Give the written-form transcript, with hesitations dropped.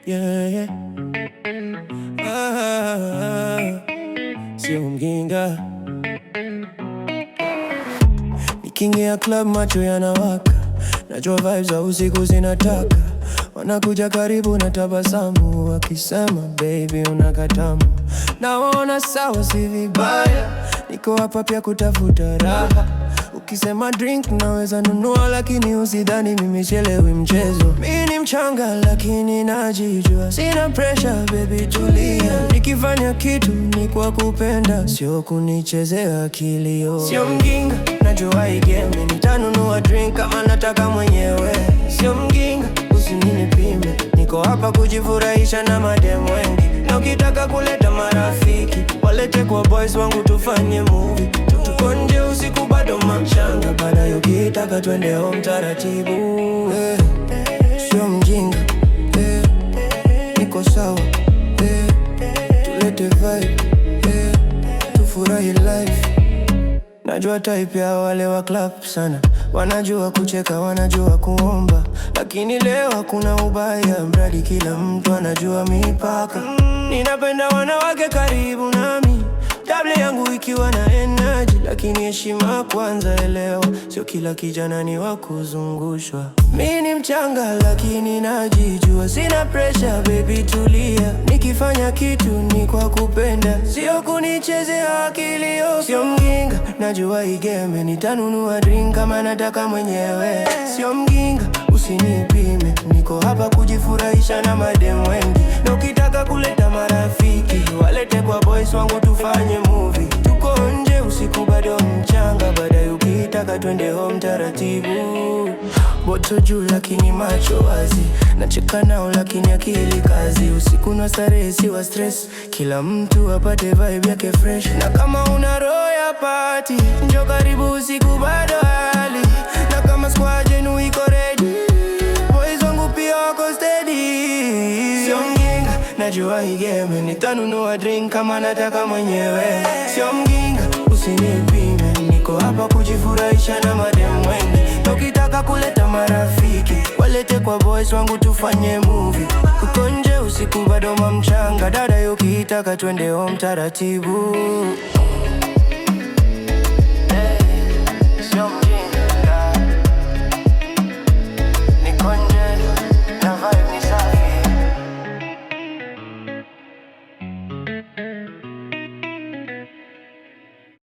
Yeah, yeah. Sio mjinga. Nikiingia club macho yanawaka, najua vibes za usiku zinataka. Wanakuja karibu na tabasamu, wakisema baby unakatamu. Naona sawa si vibaya, niko hapa pia kutafuta raha. Ukisema drink naweza nunua, lakini usidhani mimi sielewi mchezo. Mimi ni mchanga lakini najijua, sina pressure baby tulia. Nikifanya kitu ni kwa kupenda, sio kunichezea akili yo. Sio mjinga, najua hii game, nitanunua drink kama nataka mwenyewe. Sio mjinga, usinipime, niko hapa kujifurahisha na madem wengi. Na ukitaka kuleta marafiki, walete kwa boys wangu tufanye movie. Tuko nje usiku bado mchanga, baadaye ukitaka twende home taratibu. Sio mjinga, niko sawa. Tulete vibe, tufurahi life. Najua type ya wale wa club sana, wanajua kucheka, wanajua kuomba. Lakini leo hakuna ubaya, mradi kila mtu anajua mipaka. Ninapenda wanawake karibu nami, table yangu ikiwa na energy. Lakini heshima kwanza, elewa, sio kila kijana ni wa kuzungushwa. Mimi ni mchanga lakini najijua, sina pressure baby tulia. Nikifanya kitu ni kwa kupenda, sio kunichezea akili yo. Sio mjinga, najua hii game, nitanunua drink kama nataka mwenyewe. Sio mjinga, usinipime, niko hapa kujifurahisha na madem wengi. Na ukitaka kuleta marafiki, walete kwa boys wangu tufanye movie. Tuko nje usiku bado mchanga, baadaye ukitaka twende home taratibu. Boto juu lakini macho wazi, nacheka nao lakini akili kazi. Usiku na starehe si wa stress, kila mtu apate vibe yake fresh. Na kama una roho ya party, njoo karibu usiku bado hali. Na kama squad yenu iko ready, boys wangu pia wako steady. Sio mjinga, najua hii game, nitanunua drink kama nataka mwenyewe. Sio mjinga, usinipime, niko hapa kujifurahisha na madem wengi. Ukitaka kuleta marafiki, walete kwa boys wangu tufanye movie. Uko nje usiku bado mchanga, dada ukitaka twende home taratibu.